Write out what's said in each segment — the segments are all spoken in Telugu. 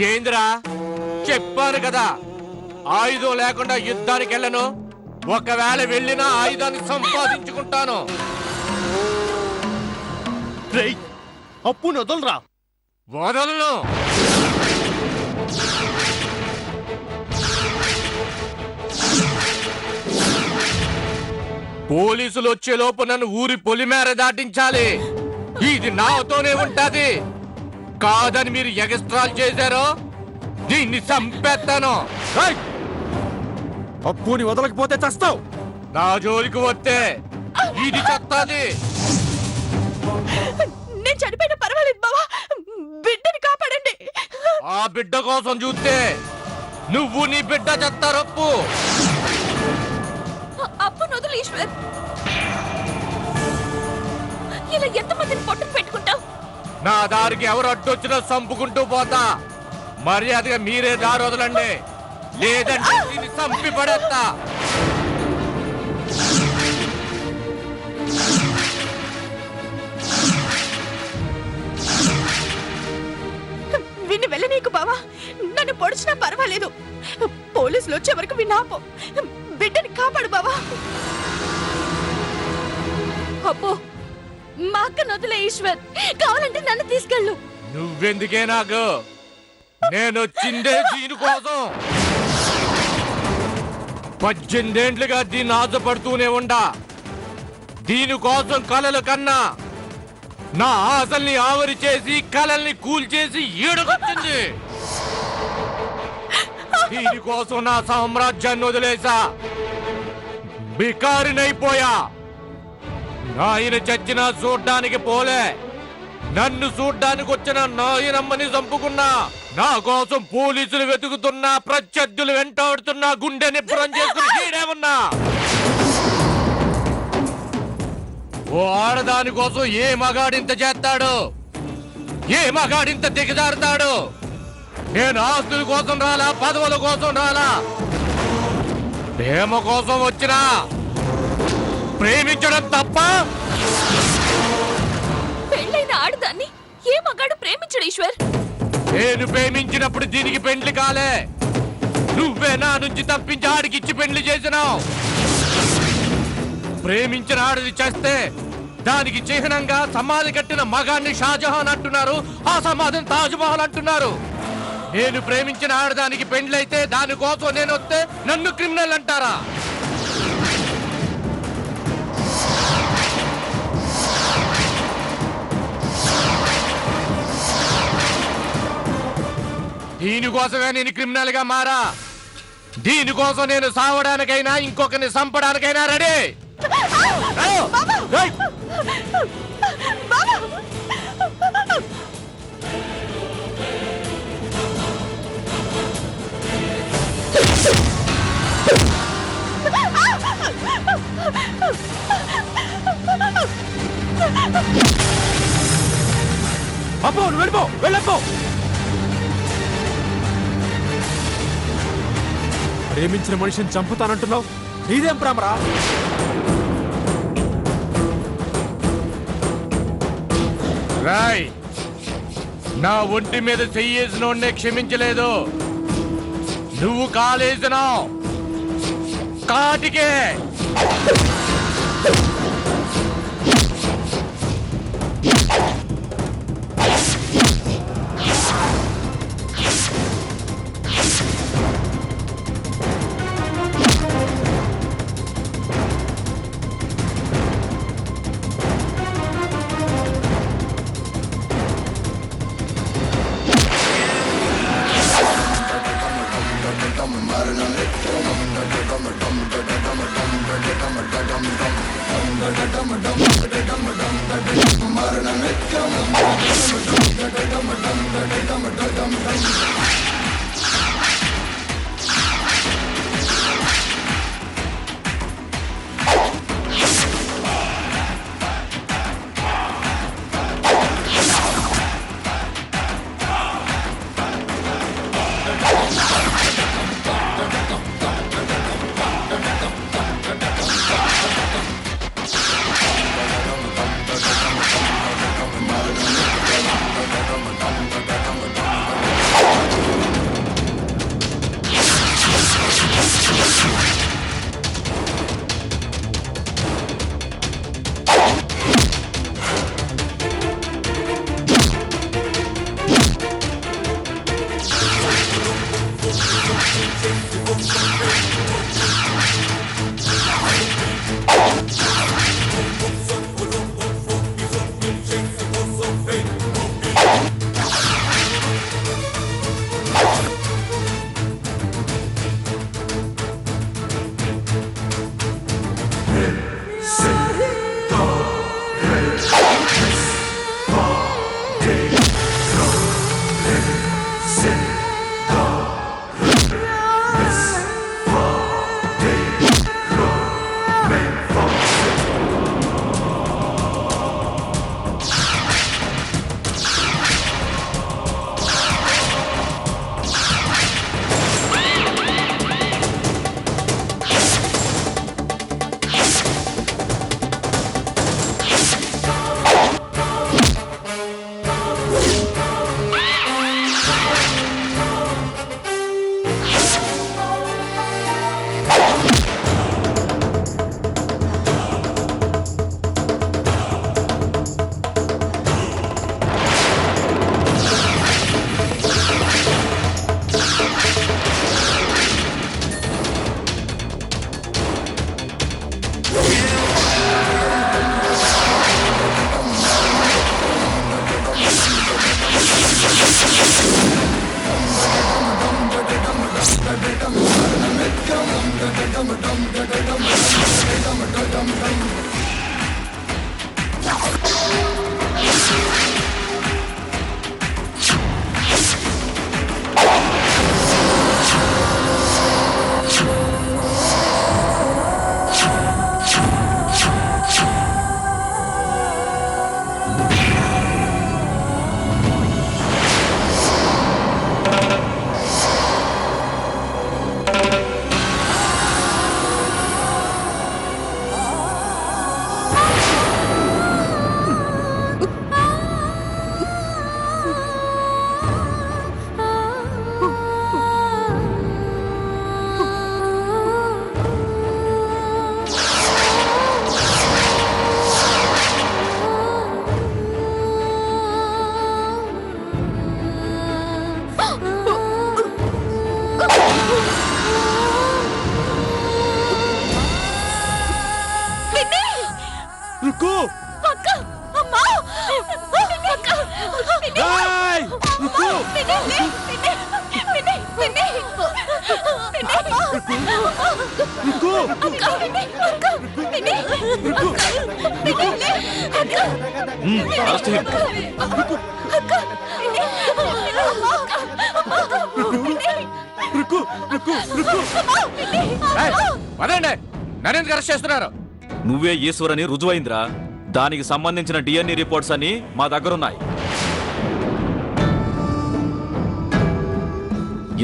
ఏందిరా చెప్పాను కదా ఆయుధం లేకుండా యుద్ధానికి వెళ్ళను. ఒకవేళ వెళ్ళినా ఆయుధాన్ని సంపాదించుకుంటాను. అప్పు వదలరా. వదలను. పోలీసులు వచ్చేలోపు నన్ను ఊరి పొలిమేర దాటించాలి. ఇది నాతోనే ఉంటది. కాదని మీరు ఎగస్ట్రాల్ చేశారో దీన్ని చంపేస్తాను. అప్పుని వదలకపోతే చస్తావు. నా జోలికి వస్తే ఇది చస్తాది. నేను చనిపోయిన పర్వాలేదు బావా, బిడ్డని కాపాడండి. ఆ బిడ్డ కోసం చూస్తే నువ్వు నీ బిడ్డ చెత్తారప్పు. అప్పు నొదులు ఈశ్వర్. ఇలా ఎంతమందిని పొట్టుకు పెట్టుకుంటావు? నా దారికి ఎవరు అడ్డొచ్చినా చంపుకుంటూ పోతా. మర్యాదగా మీరే దారి వదలండి, లేదంటే దీన్ని చంపి పడేస్తా. విన్ని వెళ్ళనీకు బావా, నన్ను పొడిచినా పర్వాలేదు. పోలీసులు వచ్చే వరకు విన్నాపో. బిడ్డని కాపాడు బావా. అప్పు మా అక్క నొదులే ఈశ్వర్, కావాలంటే నన్ను తీసుకెళ్ళు. నువ్వెందుకే నాకు? నేను వచ్చిందే దీనికోసం. 18 ఏళ్లుగా దీన్ని ఆశపడుతూనే ఉండా. దీనికోసం కలలు కన్నా నా ఆశల్ని ఆవరి చేసి కలల్ని కూల్చేసి ఈడకొచ్చింది. దీనికోసం నా సామ్రాజ్యాన్ని వదిలేసా, బికారినైపోయా. నాయన చచ్చినా చూడ్డానికి పోలే, నన్ను చూడ్డానికి వచ్చిన నాయనమ్మని చంపుకున్నా. నా కోసం పోలీసులు వెతుకుతున్నా, ప్రత్యర్థులు వెంటాడుతున్నా, గుండె నిప్పురం చేసుకుని ఈడేమన్నా. ఓ ఆడదాని కోసం ఏ మగాడింత చేస్తాడు? ఏ మగాడింత దిగజారుతాడు? నేను ఆస్తుల కోసం రాలా, పదవుల కోసం రాలా, ప్రేమ కోసం వచ్చినా. ప్రేమించడం తప్ప? పెళ్ళైన ఆడదాన్ని ఏ మగాడు ప్రేమించడు ఈశ్వర్. నేను ప్రేమించినప్పుడు దీనికి పెండ్లి కాలే. నువ్వే నా నుంచి తప్పించి ఆడికిచ్చి పెండ్లి చేసినావు. ప్రేమించిన ఆడది చేస్తే దానికి చిహ్నంగా సమాధి కట్టిన మగాన్ని షాజహాన్ అంటున్నారు, ఆ సమాధిని తాజ్మహల్ అంటున్నారు. నేను ప్రేమించిన ఆడదానికి పెండ్లైతే దానికోసం నేను వస్తే నన్ను క్రిమినల్ అంటారా? దీనికోసమే నేను క్రిమినల్ గా మారా. దీనికోసం నేను సావడానికైనా ఇంకొకరిని చంపడానికైనా రెడీ. అబ్బో నువ్వు వెళ్ళిపో, వెళ్ళపో. ప్రేమించిన మనిషిని చంపుతానంటున్నావు, నీదేం ప్రేమరా? రాయ్, నా ఒంటి మీద చెయ్యేసినోడ్నే క్షమించలేదు. నువ్వు కాలేసినావు కాటికే. రుకు అక్క అమ్మా అక్క ఏయ్! రుకు రుకు అరెస్ట్ హిమ్. రుకు రుకు రుకు ఏయ్, వదండి. నన్ను అరెస్ట్ చేస్తున్నారు. నువ్వే ఈశ్వరని రుజువైందిరా. దానికి సంబంధించిన డిఎన్ఏ రిపోర్ట్స్ అన్ని మా దగ్గరున్నాయి.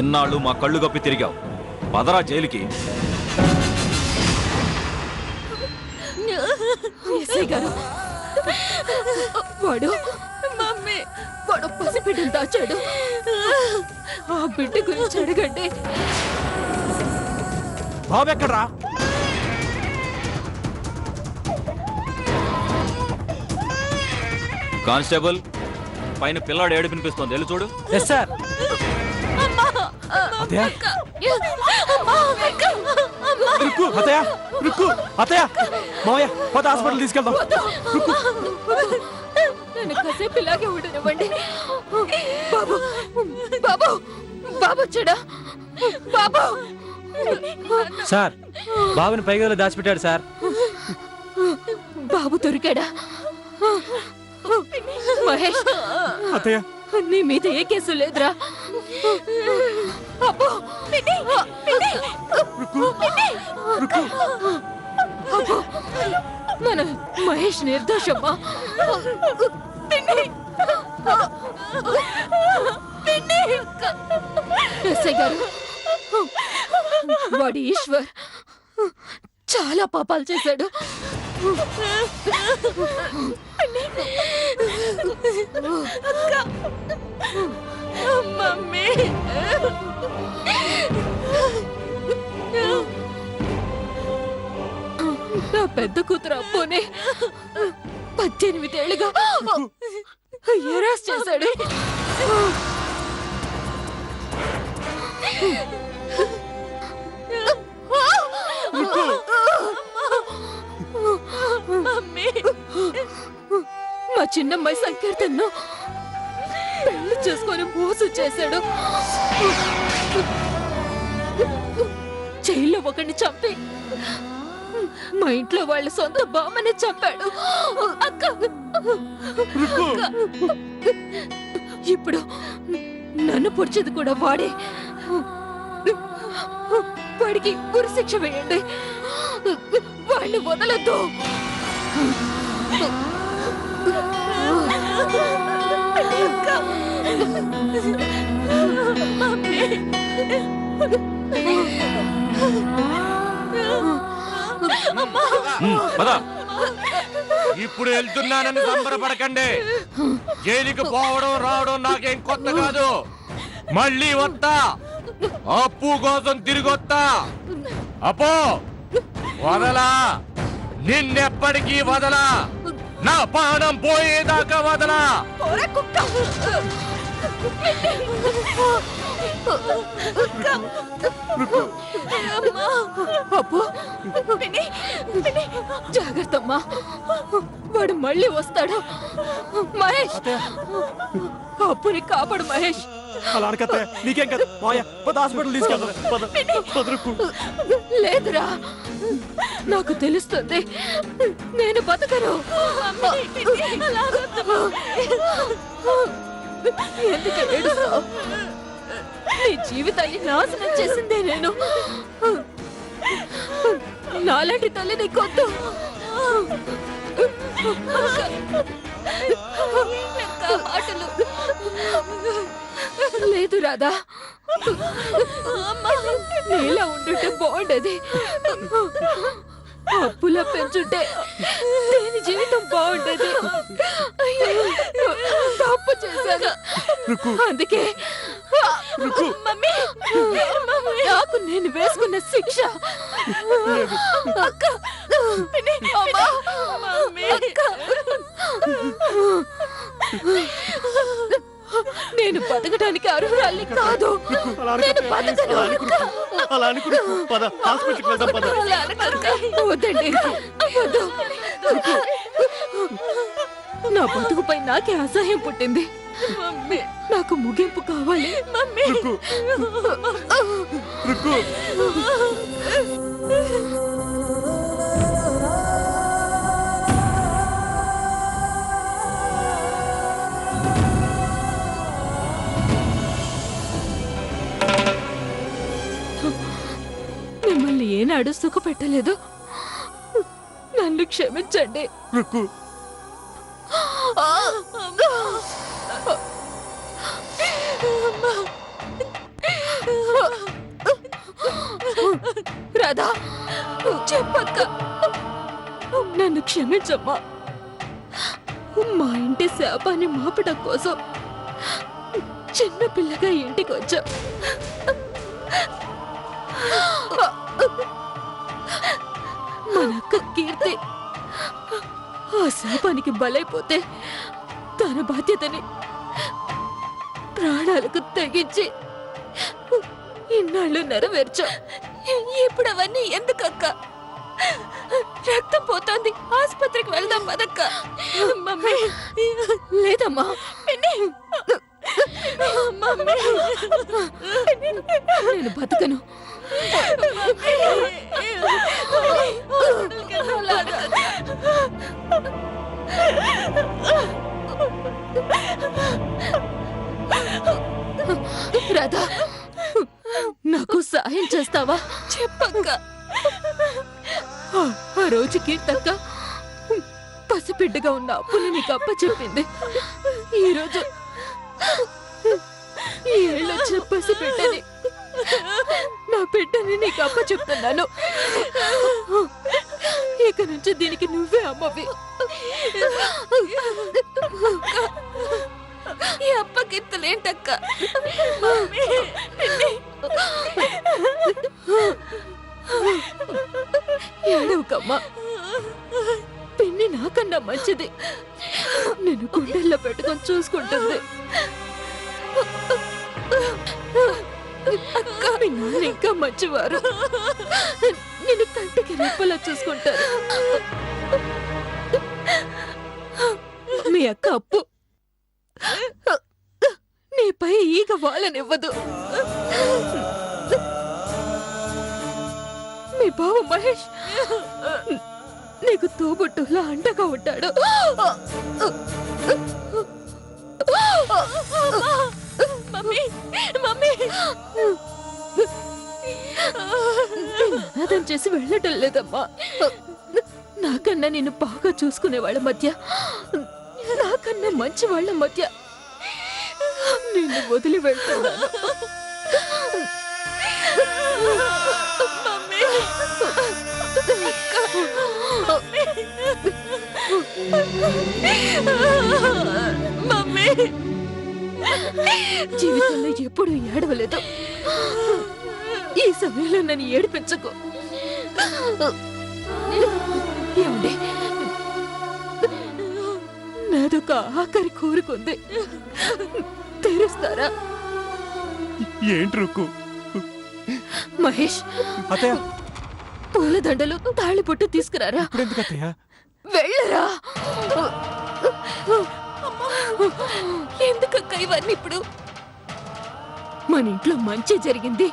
ఇన్నాళ్ళు మా కళ్ళు గప్పి తిరిగావు. పదరా జైలుకి. ఎస్ఐ గారు, వాడు వాడు పసిబిడ్డను దాచాడు. ఆ బిడ్డ గురించి అడగండి. బాబు ఎక్కడ్రా? కానిస్టేబుల్, పైన పిల్లాడు ఏడు వినిపిస్తోంది. వెళ్ళి చూడు. Yes sir. అతయ్య రుకు, అతయ్య రుకు, అతయ్య మావయ్య పద హాస్పిటల్ తీసుకెళ్దాం. రుకు నన్ను కాసేపు ఇలాగే ఉండనివ్వండి. బాబు బాబు బాబు చూడా బాబు. సార్, బాబుని పైగా దాచిపెట్టాడు సార్. బాబు దొరికాడా? మహేష్, అతయ్య నీ మీద ఏ కేసు లేదురా? అబ్బో, రుకు రుకు అబ్బో, మన మహేష్ నిర్దోషమ్మా. ఎస్ఐ గారు, వాడి ఈశ్వర్ చాలా పాపాలు చేశాడు. మమ్మీ, నా పెద్ద కూతురు అబ్బోనే 18 ఏళ్ళుగా ఎరాస్ చేశాడు. మా చిన్నమ్మాయి సంకీర్తన్ను పెళ్లి చేసుకొని మోసం చేశాడు. జైల్లో ఒకరిని చంపి మా ఇంట్లో వాళ్ళ సొంత బామ్మని చంపాడు. అక్క ఇప్పుడు నన్ను పొడిచేది కూడా వాడే. వాడికి ఉరి శిక్ష వేయండి. వాడిని వదలొద్దు. ఇప్పుడు వెళ్తున్నానని సంబరపడకండి. జైలుకి పోవడం రావడం నాకేం కొత్త కాదు. మళ్ళీ వస్తా, అప్పు కోసం తిరిగి వస్తా. అప్పో వదలా, నిన్నెప్పటికీ వదలా. నా ప్రాణం పోయేదాకా వదలా. జాగ్రత్త అమ్మా, వాడు మళ్ళీ వస్తాడు. మహేష్, అప్పుని కాపాడు మహేష్. అలా అనకత్తయ్య, నీకేం కదా మావయ్య, పద హాస్పిటల్ తీసుకెళ్దాం. పద రుక్కు. లేదురా, నాకు తెలుస్తుంది నేను బతకను. ఎందుకు ఏడుస్తావ్? నీ జీవితాన్ని నాశనం చేసిందే నేను. నాలాంటి తల్లి నీకొద్దు. మాటలు లేదు రాధా, నీలా ఉండుంటే బాగుండేది. అప్పులా పెంచుంటే దేని జీవితం బాగుండేది. తప్పు చేశాను, అందుకే నాకు నేను వేసుకున్న శిక్ష. అక్క, నేను బతకడానికి అర్హురాలి కాదు. నేను బతకను. వద్దండి, వద్దు. నా బతుకుపై నాకే అసహ్యం పుట్టింది. నాకు ముగింపు కావాలి. మిమ్మల్ని ఏనాడు సుఖ పెట్టలేదు. నన్ను క్షమించండి. రాధా, చెప్పక్క, నన్ను క్షమించమ్మా. మా ఇంటి శాపాన్ని మాపడం కోసం చిన్న పిల్లగా ఇంటికి వచ్చా. మన అక్క కీర్తి ఆ శాపానికి బలైపోతే తన బాధ్యతని ప్రాణాలకు తెగించి ఇన్నాళ్ళు నెరవేర్చా. ఇప్పుడు అవన్నీ ఎందుకక్క? రక్తం పోతోంది, ఆసుపత్రికి వెళ్దాం పదక్క. మమ్మీ, లేదమ్మా. నేను బతకను. రాధా, నాకు సహాయం చేస్తావా? చెప్పక్క. ఆ రోజు కీర్తక్క పసిబిడ్డగా ఉన్న అప్పుని నీకు అప్పచెప్పింది. ఈరోజు ఈ ఏళ్ళొచ్చిన పసిబిడ్డని, నా బిడ్డని నీకు అప్పచెప్తున్నాను. ఇక నుంచి దీనికి నువ్వే అమ్మవి. ఈ అప్పగింతలేంటక్క? ఏడవకమ్మా, పిన్ని నాకన్నా మంచిది. నేను గుండెల్లో పెట్టుకొని చూసుకుంటుంది. అక్క, మీ నాన్న ఇంకా మంచివారు. నేను కంటికి రెప్పలా చూసుకుంటారు. మీ అక్క అప్పు నీపై ఈగ వాలనివ్వదు. మీ బావ మహేష్ నీకు తోబుట్టులా అండగా ఉంటాడు. మమ్మీ మమ్మీ అర్థం చేసి వెళ్ళటం లేదమ్మా. నాకన్నా నేను బాగా చూసుకునే వాళ్ళ మధ్య, నాకన్నా మంచి వాళ్ళ మధ్య నిన్ను వదిలి వెళ్తున్నాను. మమ్మీ జీవితంలో ఎప్పుడు ఏడవలేదు. ఈ సమయంలో నన్ను ఏడిపించకు. ఏమండి, నాదొక ఆఖరి కోరుకుంది, తీరుస్తారా? ఏంటి రుక్కు? మహేష్, అత్తయ్య పూలదండలు తాళిపొట్టు తీసుకురారా. ఇప్పుడెందుకు అత్తయ్య? వెళ్ళరా. ఎందుకక్క ఇవన్నీ ఇప్పుడు? మన ఇంట్లో మంచి జరిగింది,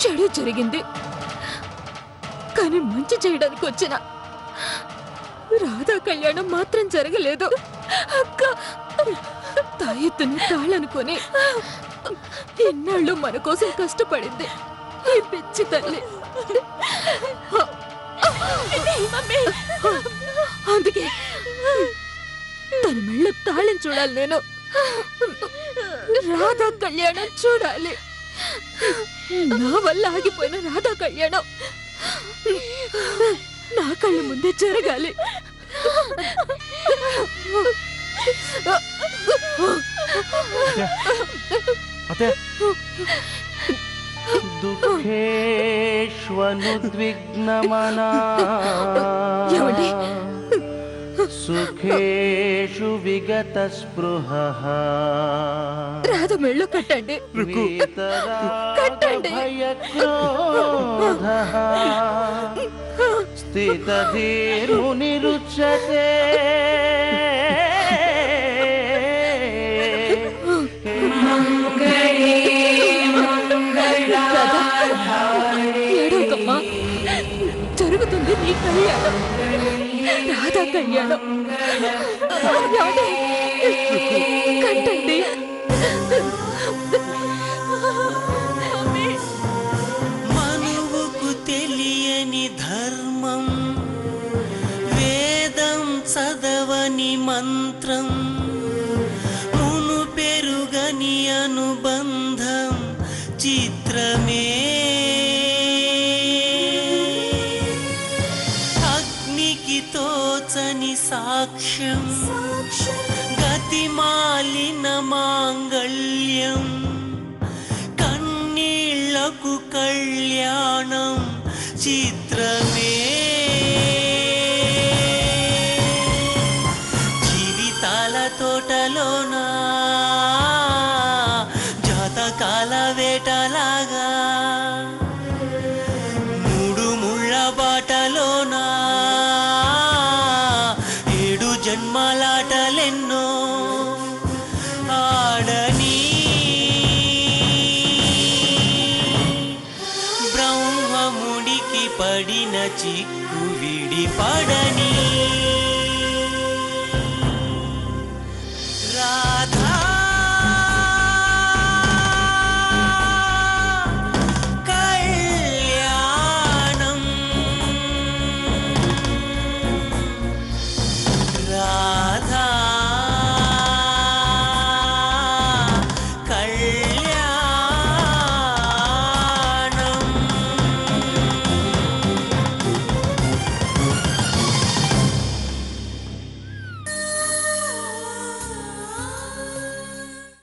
చెడు జరిగింది. కానీ మంచి చేయడానికి వచ్చిన రాధా కళ్యాణం మాత్రం జరగలేదు. అక్క తాయెత్తుని తాళనుకొని ఎన్నాళ్ళు మన కోసం కష్టపడింది ఈ పిచ్చి తల్లి. అందుకే తన మెళ్ళ తాళం చూడాలి నేను. రాధా కళ్యాణం చూడాలి. నా వల్ల ఆగిపోయిన రాధా కళ్యాణం నా కళ్ళ ముందే జరగాలి. అత్తయ్య దుఃఖేష్వనుద్విగ్నమనా ఏమండి? సుఖేషు విగత స్పృహః రాధ మెళ్ళో కట్టండి. కట్టండి. భయక్రోధః స్థితధీర్మునిరుచ్యతే ఏడవకమ్మా, జరుగుతుంది నీ కళ్యాణం, రాధా కళ్యాణం. ఏమండి? కట్టండి. మనువుకు తెలియని ధర్మం, వేదం చదవని మంత్రం, మును పెరుగని అనుబంధం చిత్రమే. అగ్నికి తోచని సాక్ష్యం, గతిమాలిన మాంగళ్యం, కన్నీళ్లకు కళ్యాణం చిత్రమే. జీవితాల తోటలోనా జాతకాల వేటలాగా, మూడు ముళ్ళ బాటలోనా ఏడు జన్మలాటలెన్నో ఆడని. బ్రహ్మముడికి పడిన చిక్కు విడిపడని.